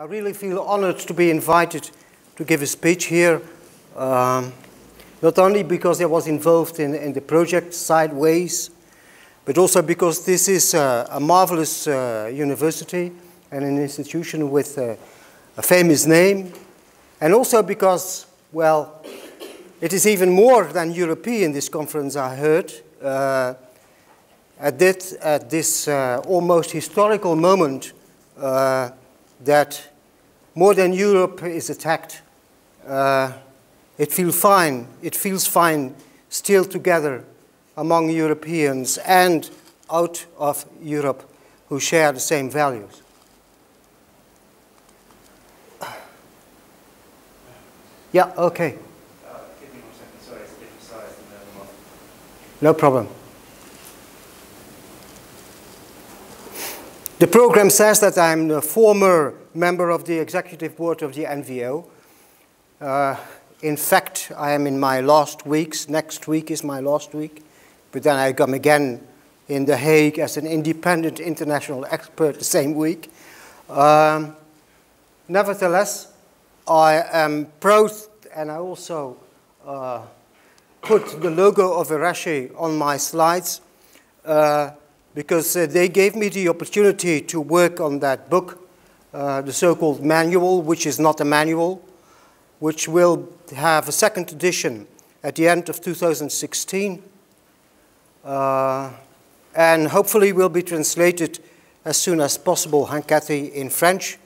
I really feel honored to be invited to give a speech here, not only because I was involved in the project Sideways, but also because this is a marvelous university and an institution with a famous name, and also because, well, it is even more than European, this conference, I heard, at this almost historical moment that more than Europe is attacked. It feels fine still together among Europeans and out of Europe who share the same values. Yeah, okay. Give me 1 second, sorry, it's a different size than the other one. No problem. The program says that I'm a former member of the Executive Board of the NVAO. In fact, I am in my last weeks. Next week is my last week. But then I come again in The Hague as an independent international expert the same week. Nevertheless, I am proud, and I also put the logo of Erache on my slides because they gave me the opportunity to work on that book, the so-called manual, which is not a manual, which will have a second edition at the end of 2016, and hopefully will be translated as soon as possible, Cathy, in French.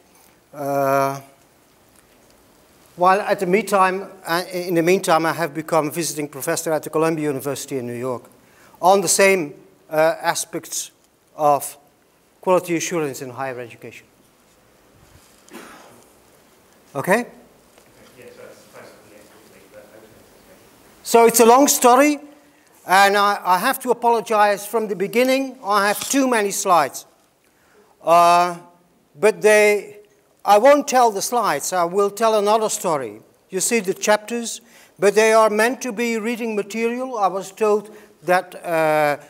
While in the meantime, I have become visiting professor at the Columbia University in New York on the same aspects of quality assurance in higher education. Okay? So it's a long story, and I have to apologize from the beginning. I have too many slides. But I won't tell the slides. I will tell another story. You see the chapters, but they are meant to be reading material. I was told that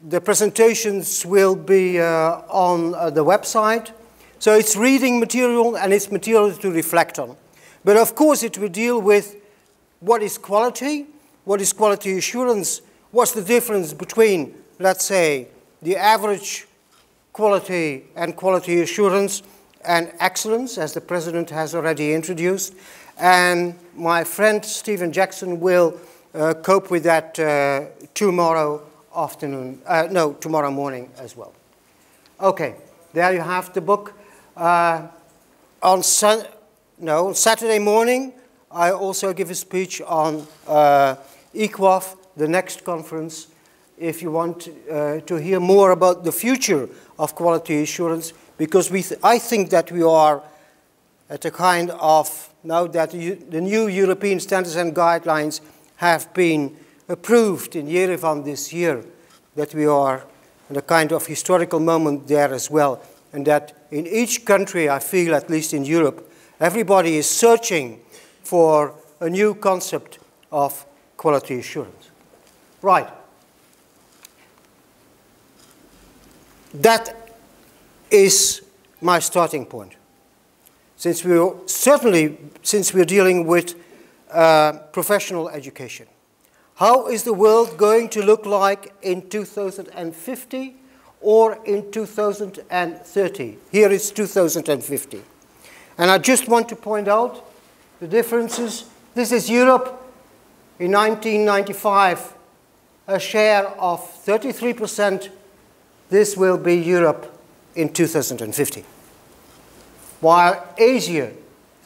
the presentations will be on the website. So it's reading material, and it's material to reflect on. But of course, it will deal with what is quality assurance, what's the difference between, let's say, the average quality and quality assurance and excellence, as the President has already introduced. And my friend Stephen Jackson will cope with that tomorrow morning as well. Okay, there you have the book. On Saturday morning, I also give a speech on EQUAF, the next conference, if you want to hear more about the future of quality assurance, because I think that we are at a kind of, now that the new European standards and guidelines have been approved in Yerevan this year, that we are at a kind of historical moment there as well, and that in each country, I feel, at least in Europe, everybody is searching for a new concept of quality assurance. Right. That is my starting point. Since we're dealing with professional education. How is the world going to look like in 2050 or in 2030? Here it's 2050. And I just want to point out the differences. This is Europe in 1995, a share of 33%. This will be Europe in 2050. While Asia,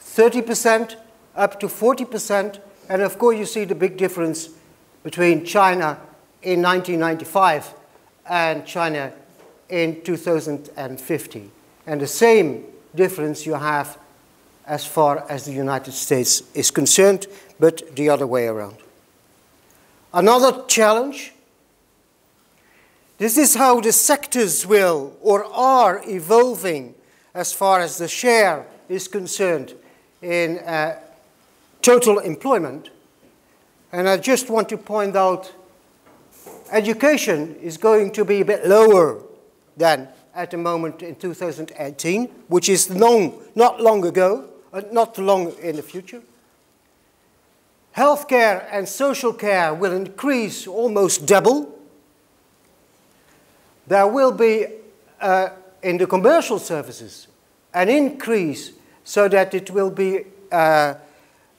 30% up to 40%, and of course you see the big difference between China in 1995 and China in 2050. And the same difference you have as far as the United States is concerned, but the other way around. Another challenge, this is how the sectors will or are evolving as far as the share is concerned in total employment. And I just want to point out education is going to be a bit lower than at the moment in 2018, which is not long ago, not too long in the future. Healthcare and social care will increase almost double. There will be, in the commercial services, an increase so that it will be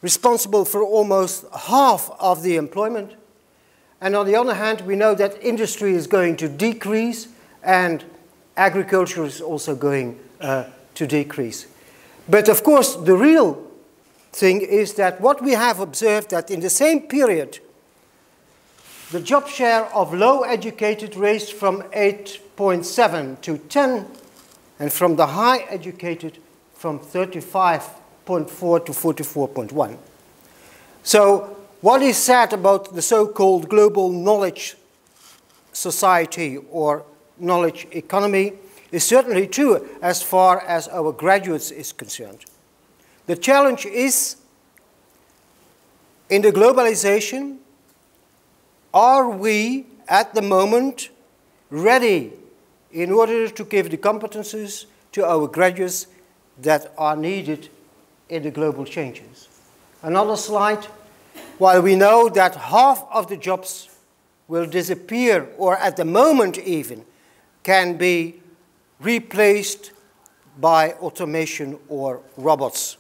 responsible for almost half of the employment. And on the other hand, we know that industry is going to decrease and agriculture is also going to decrease. But of course, the real thing is that what we have observed that in the same period, the job share of low educated raised from 8.7 to 10, and from the high educated from 35.4 to 44.1. So what is said about the so-called global knowledge society or knowledge economy is certainly true as far as our graduates is concerned. The challenge is, in the globalization, are we at the moment ready in order to give the competences to our graduates that are needed in the global changes? Another slide. While we know that half of the jobs will disappear, or at the moment even, can be replaced by automation or robots.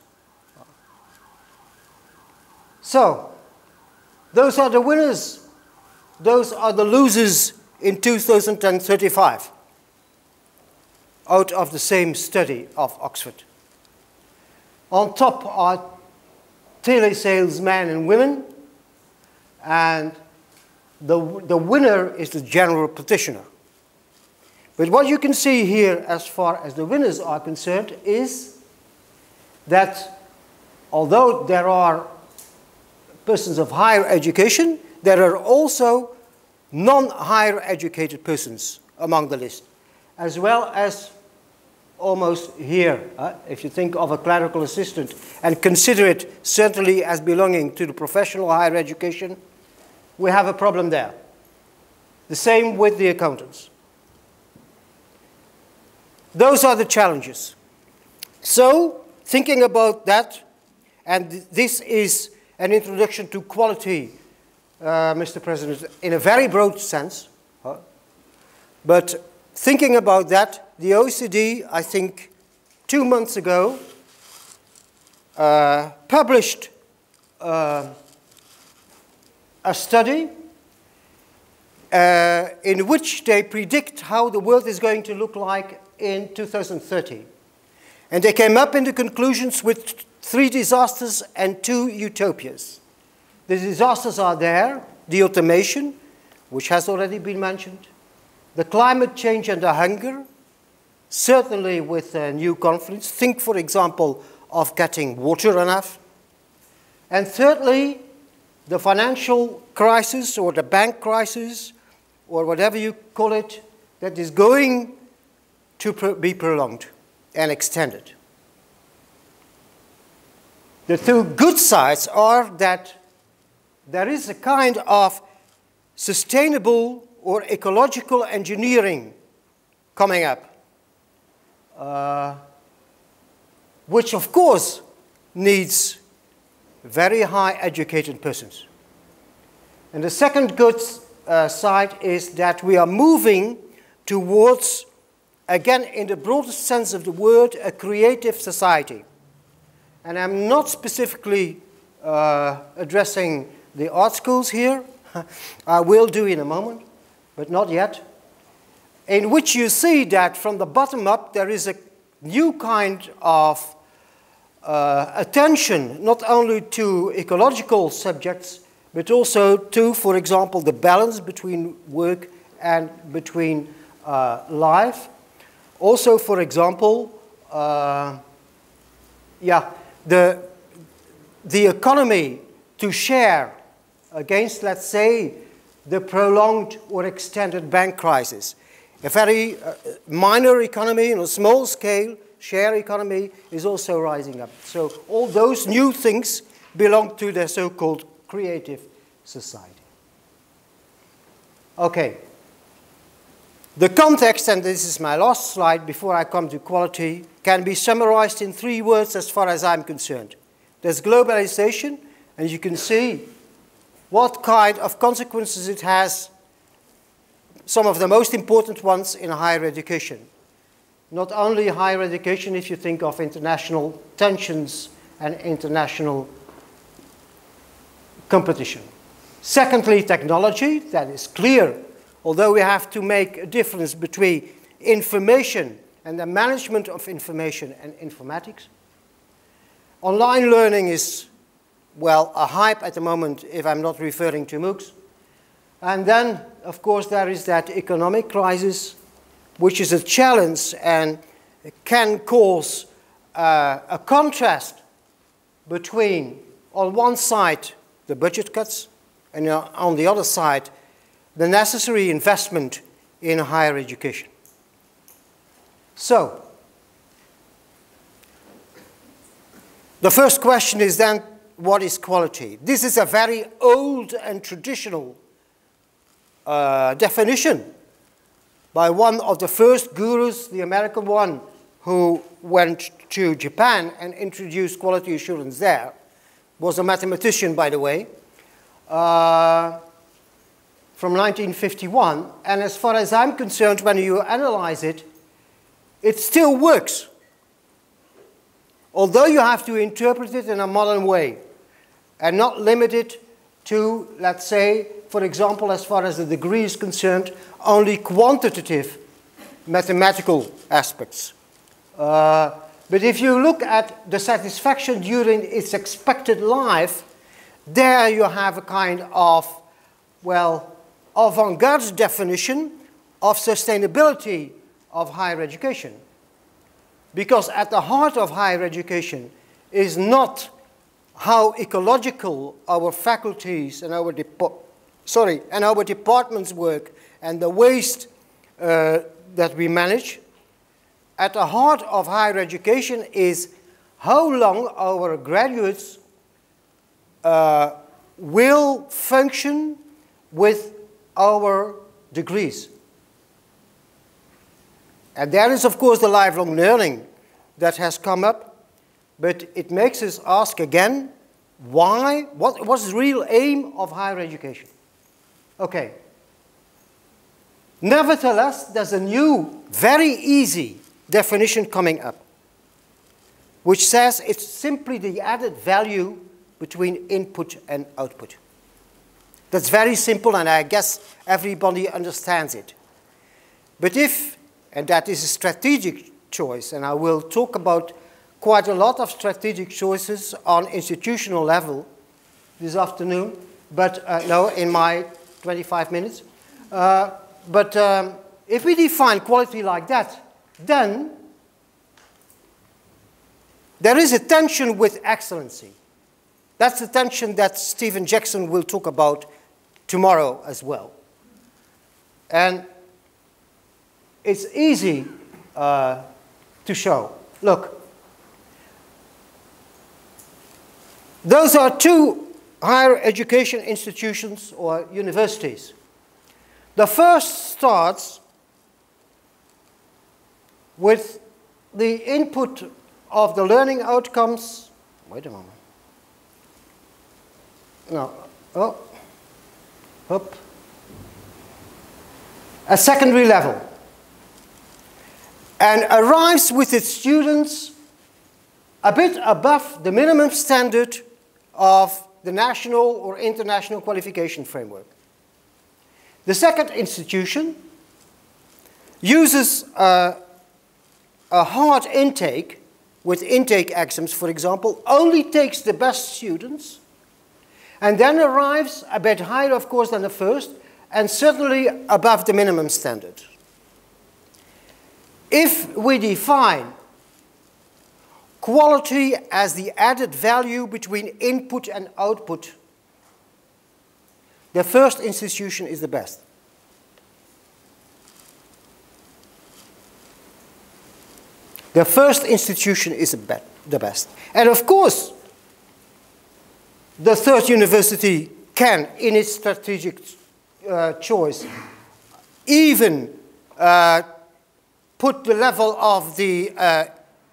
So, those are the winners. Those are the losers in 2035, out of the same study of Oxford. On top are telesalesmen and women, and the winner is the general practitioner. But what you can see here as far as the winners are concerned is that although there are persons of higher education, there are also non-higher educated persons among the list, as well as almost here, if you think of a clerical assistant and consider it certainly as belonging to the professional higher education, we have a problem there. The same with the accountants. Those are the challenges. So, thinking about that, and this is an introduction to quality, Mr. President, in a very broad sense, but thinking about that, the OECD, I think 2 months ago, published a study in which they predict how the world is going to look like in 2030. And they came up in the conclusions with 3 disasters and 2 utopias. The disasters are there: the automation, which has already been mentioned, the climate change and the hunger, certainly with new conflicts. Think, for example, of getting water enough. And thirdly, the financial crisis or the bank crisis, or whatever you call it, that is going to be prolonged and extended. The 2 good sides are that there is a kind of sustainable or ecological engineering coming up, which of course needs very high educated persons. And the second good side is that we are moving towards, again in the broadest sense of the word, a creative society. And I'm not specifically addressing the art schools here. I will do in a moment, but not yet. In which you see that from the bottom up there is a new kind of attention, not only to ecological subjects, but also to, for example, the balance between work and between life. Also, for example, the economy to share against, let's say, the prolonged or extended bank crisis. A very minor economy on a small scale, share economy, is also rising up. So all those new things belong to the so-called creative society. Okay. The context, and this is my last slide before I come to quality, can be summarized in 3 words as far as I'm concerned. There's globalization, and you can see what kind of consequences it has, some of the most important ones in higher education. Not only higher education if you think of international tensions and international competition. Secondly, technology, that is clear. Although we have to make a difference between information and the management of information and informatics. Online learning is, well, a hype at the moment if I'm not referring to MOOCs. And then, of course, there is that economic crisis, which is a challenge and can cause a contrast between, on one side, the budget cuts, and on the other side, the necessary investment in higher education. So, the first question is then, what is quality? This is a very old and traditional definition by one of the first gurus, the American one, who went to Japan and introduced quality assurance there. Was a mathematician, by the way, from 1951. And as far as I'm concerned, when you analyze it, it still works. Although you have to interpret it in a modern way and not limit it to, let's say, for example, as far as the degree is concerned, only quantitative mathematical aspects. But if you look at the satisfaction during its expected life, there you have a kind of, well, avant-garde definition of sustainability of higher education. Because at the heart of higher education is not how ecological our faculties and our departments work and the waste that we manage. At the heart of higher education is how long our graduates will function with our degrees. And there is, of course, the lifelong learning that has come up, but it makes us ask again, why? What's the real aim of higher education? Okay. Nevertheless, there's a new, very easy definition coming up, which says it's simply the added value between input and output. That's very simple, and I guess everybody understands it. But if, and that is a strategic choice, and I will talk about quite a lot of strategic choices on institutional level this afternoon, but no, in my 25 minutes. If we define quality like that, then there is a tension with excellency. That's the tension that Stephen Jackson will talk about tomorrow as well. And it's easy to show. Look, those are 2 higher education institutions or universities. The first starts with the input of the learning outcomes. Wait a moment. No. Oh. Up. A secondary level. And arrives with its students a bit above the minimum standard of the national or international qualification framework. The second institution uses a hard intake with intake exams, for example, only takes the best students, and then arrives a bit higher, of course, than the first, and certainly above the minimum standard. If we define quality as the added value between input and output, the first institution is the best. The first institution is the best. And of course, the third university can, in its strategic choice, even put the level of the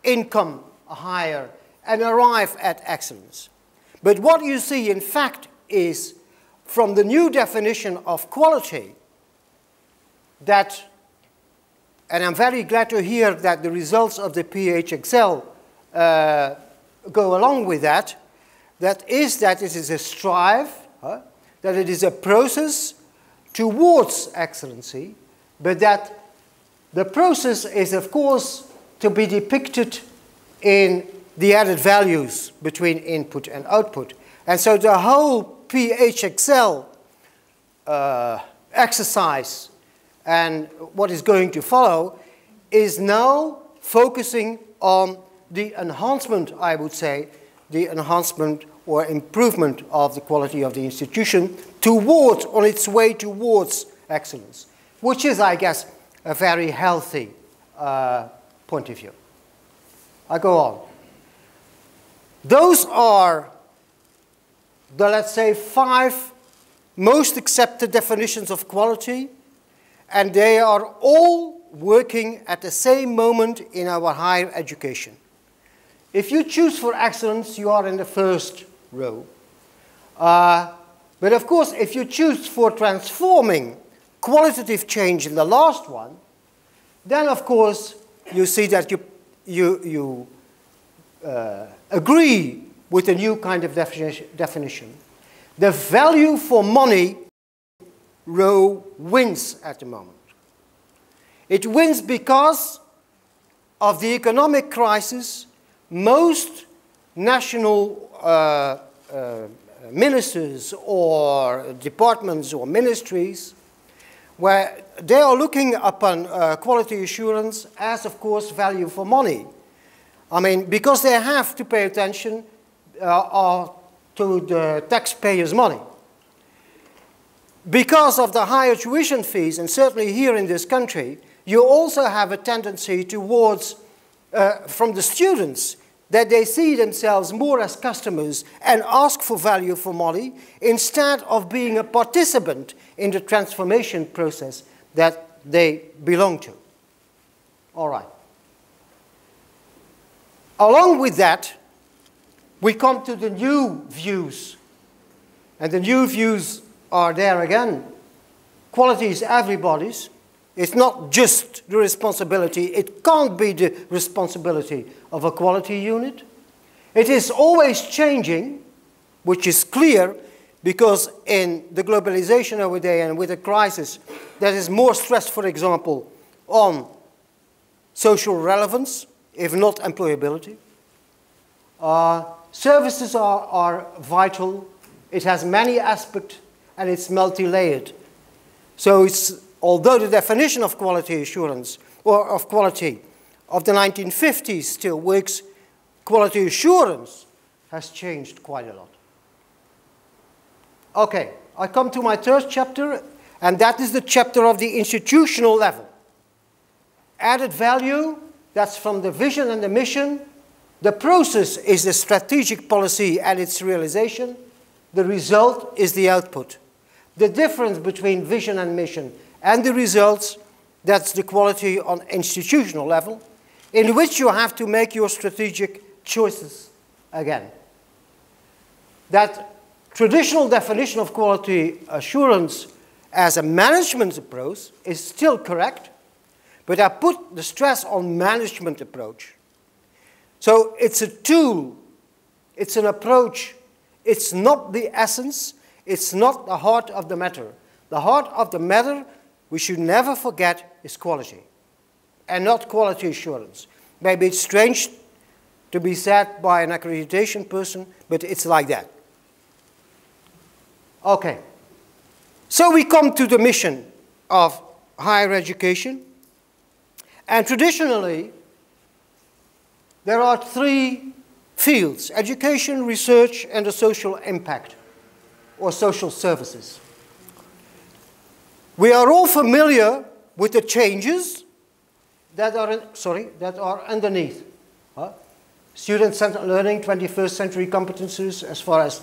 income higher, and arrive at excellence. But what you see, in fact, is from the new definition of quality that, and I'm very glad to hear that the results of the PHExcel go along with that, that it is a strive, that it is a process towards excellency, but that the process is, of course, to be depicted in the added values between input and output. And so the whole PHExcel exercise and what is going to follow is now focusing on the enhancement, I would say, the enhancement or improvement of the quality of the institution towards, on its way towards excellence, which is, I guess, a very healthy point of view. I go on. Those are the, let's say, 5 most accepted definitions of quality, and they are all working at the same moment in our higher education. If you choose for excellence, you are in the first row. But of course, if you choose for transforming qualitative change in the last one, then of course you see that you agree with a new kind of definition. The value for money row wins at the moment. It wins because of the economic crisis. Most national ministers or departments or ministries, where they are looking upon quality assurance as, of course, value for money. I mean, because they have to pay attention to the taxpayers' money. Because of the higher tuition fees, and certainly here in this country, you also have a tendency towards, from the students, that they see themselves more as customers and ask for value for money instead of being a participant in the transformation process that they belong to. All right. Along with that, we come to the new views. And the new views are there again. Quality is everybody's. It's not just the responsibility. It can't be the responsibility of a quality unit. It is always changing, which is clear, because in the globalization of our day and with the crisis, there is more stress, for example, on social relevance, if not employability. Services are vital. It has many aspects, and it's multi-layered. So it's, although the definition of quality assurance, or of quality, of the 1950s still works, quality assurance has changed quite a lot. Okay, I come to my third chapter, and that is the chapter of the institutional level. Added value, that's from the vision and the mission. The process is the strategic policy and its realization. The result is the output. The difference between vision and mission and the results, that's the quality on institutional level, in which you have to make your strategic choices again. That traditional definition of quality assurance as a management approach is still correct, but I put the stress on management approach. So it's a tool, it's an approach, it's not the essence, it's not the heart of the matter. The heart of the matter, we should never forget, is quality, and not quality assurance. Maybe it's strange to be said by an accreditation person, but it's like that. Okay, so we come to the mission of higher education, and traditionally, there are 3 fields: education, research, and the social impact, or social services. We are all familiar with the changes that are underneath. Student-centered learning, 21st century competencies as far as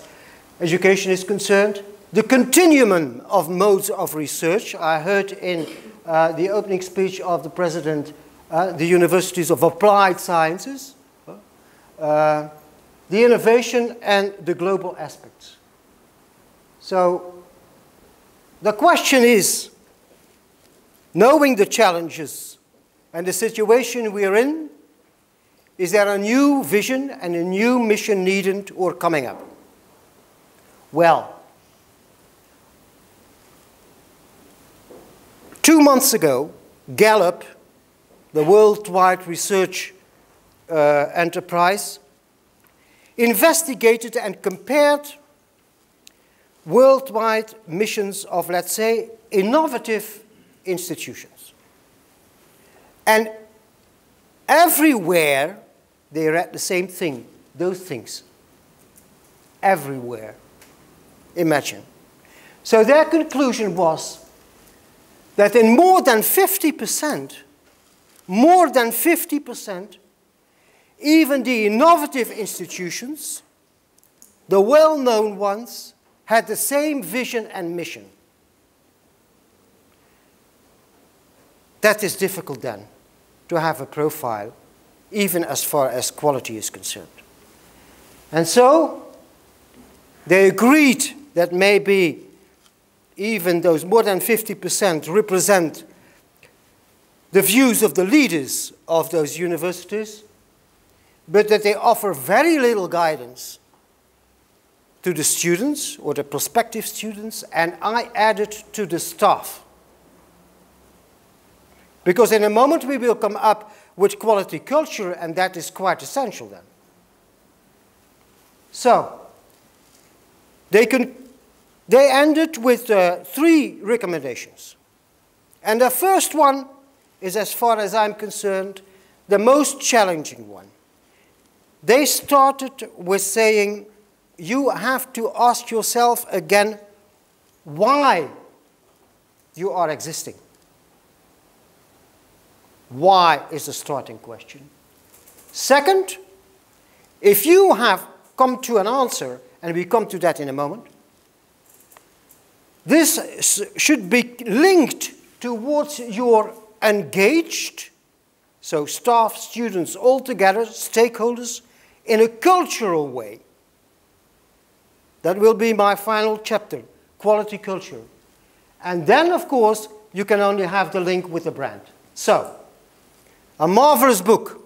education is concerned. The continuum of modes of research. I heard in the opening speech of the president, the universities of applied sciences, the innovation and the global aspects. So the question is, knowing the challenges and the situation we are in, is there a new vision and a new mission needed or coming up? Well, 2 months ago, Gallup, the worldwide research enterprise, investigated and compared worldwide missions of, let's say, innovative institutions. And everywhere they read the same thing, those things. Everywhere. Imagine. So their conclusion was that in more than 50%, even the innovative institutions, the well-known ones, had the same vision and mission. That is difficult then, to have a profile, even as far as quality is concerned. And so, they agreed that maybe even those more than 50% represent the views of the leaders of those universities, but that they offer very little guidance to the students or the prospective students, and I added to the staff. Because in a moment we will come up with quality culture, and that is quite essential then. So, they ended with 3 recommendations. And the first one is, as far as I'm concerned, the most challenging one. They started with saying, you have to ask yourself again why you are existing. Why is the starting question. Second, if you have come to an answer, and we come to that in a moment, this should be linked towards your engaged, so staff, students, all together, stakeholders, in a cultural way. That will be my final chapter, quality culture. And then, of course, you can only have the link with the brand. So, a marvelous book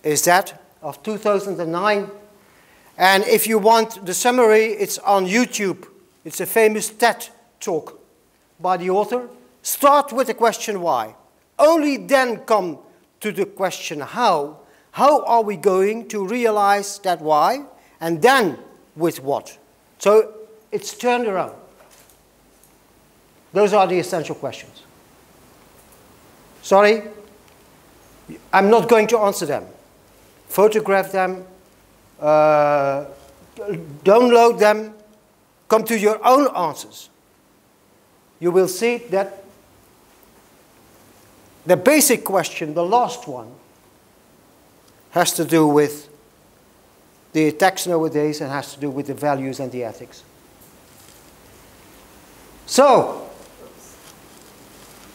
is that of 2009. And if you want the summary, it's on YouTube. It's a famous TED talk by the author. Start with the question why. Only then come to the question how. How are we going to realize that why? And then with what? So it's turned around. Those are the essential questions. Sorry, I'm not going to answer them. Photograph them, download them, come to your own answers. You will see that the basic question, the last one, has to do with the attacks nowadays and has to do with the values and the ethics. So,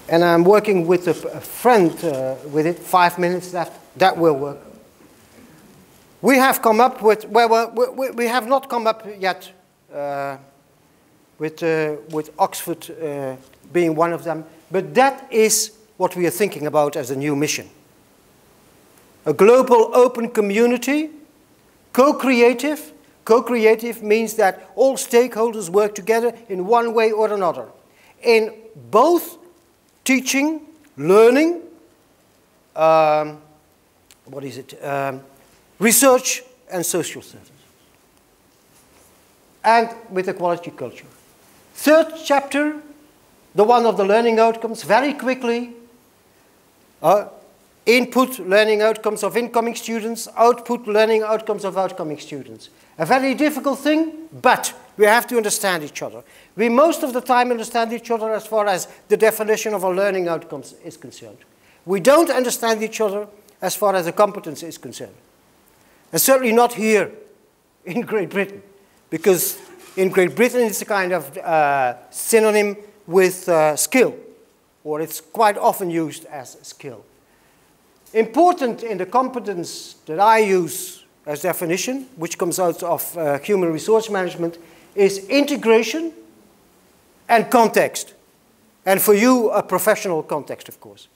and I'm working with a friend with it, 5 minutes left, that will work. We have come up with, well, we have not come up yet with Oxford being one of them, but that is what we are thinking about as a new mission. A global open community, co-creative. Co-creative means that all stakeholders work together in one way or another. In both teaching, learning, research and social service. And with a quality culture. Third chapter, the one of the learning outcomes, very quickly. Input, learning outcomes of incoming students, output, learning outcomes of outcoming students. A very difficult thing, but we have to understand each other. We most of the time understand each other as far as the definition of our learning outcomes is concerned. We don't understand each other as far as the competence is concerned. And certainly not here in Great Britain, because in Great Britain it's a kind of synonym with skill. or it's quite often used as a skill. Important in the competence that I use as definition, which comes out of human resource management, is integration and context. And for you, a professional context, of course.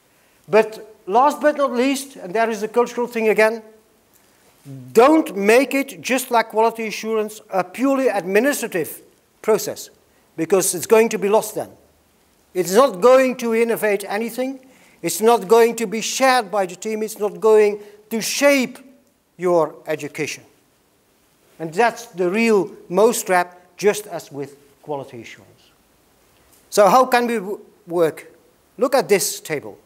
But last but not least, and there is a cultural thing again, don't make it, just like quality assurance, a purely administrative process, because it's going to be lost then. It's not going to innovate anything. It's not going to be shared by the team. It's not going to shape your education. And that's the real most trap, just as with quality assurance. So how can we work? Look at this table.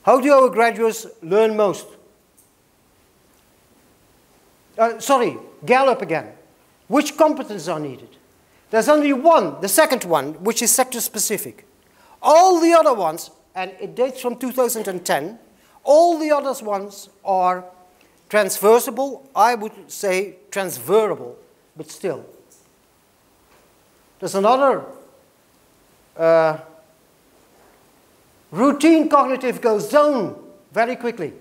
How do our graduates learn most? Gallup again. Which competences are needed? There's only one, the second one, which is sector-specific. All the other ones, and it dates from 2010, all the other ones are transversable, I would say transferable, but still. There's another routine cognitive goes down very quickly.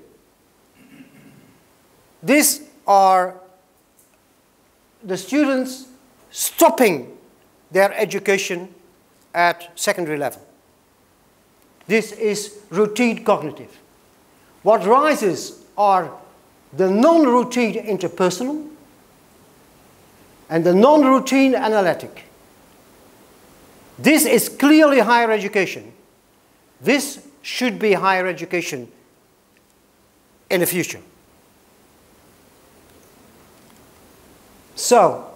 These are the students stopping their education at secondary level. This is routine cognitive. What rises are the non-routine interpersonal and the non-routine analytic. This is clearly higher education. This should be higher education in the future. So,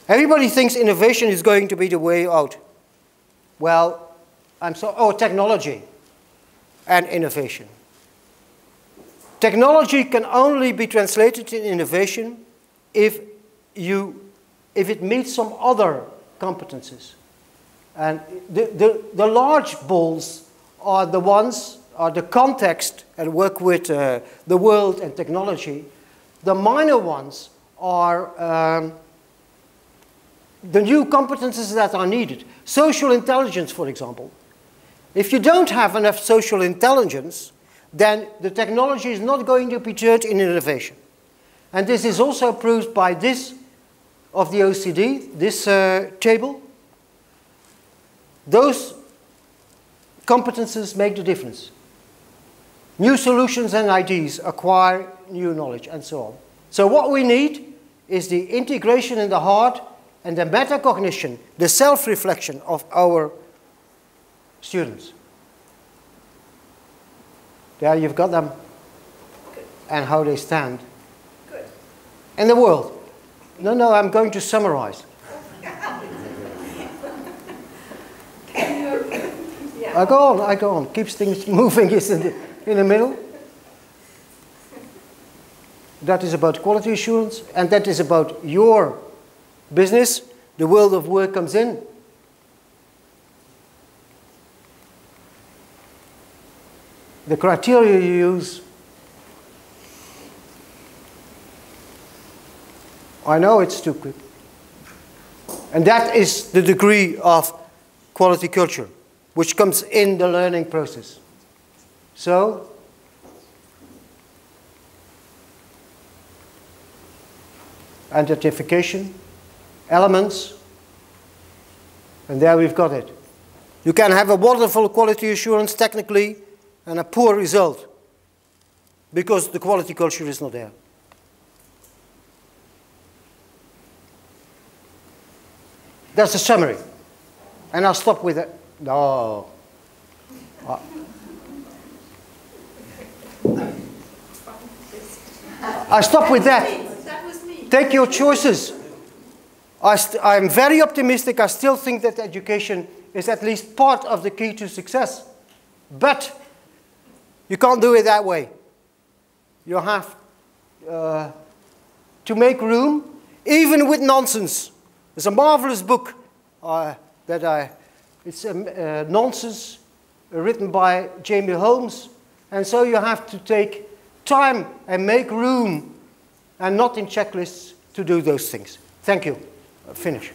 everybody thinks innovation is going to be the way out. Well, technology and innovation. Technology can only be translated in innovation if it meets some other competences. And the large balls are the ones, are the context and work with the world and technology. The minor ones are the new competences that are needed. Social intelligence, for example. If you don't have enough social intelligence, then the technology is not going to be turned in innovation. And this is also proved by this of the OECD, this table. Those competences make the difference. New solutions and ideas acquire new knowledge, and so on. So what we need is the integration in the heart and the metacognition, the self-reflection of our students. There you've got them. Good. And how they stand. Good. In the world. No, I'm going to summarize. Yeah. I go on. Keeps things moving is in the middle. That is about quality assurance, and that is about your business. The world of work comes in. The criteria you use, I know it's too quick. And that is the degree of quality culture, which comes in the learning process. So, identification, elements, and there we've got it. You can have a wonderful quality assurance technically and a poor result because the quality culture is not there. That's a summary. And I'll stop with it. No. I stop with that. That was me. Take your choices. I'm very optimistic. I still think that education is at least part of the key to success. But you can't do it that way. You have to make room, even with nonsense. There's a marvelous book it's Nonsense, written by Jamie Holmes. And so you have to take time and make room, and not in checklists, to do those things. Thank you. Finish.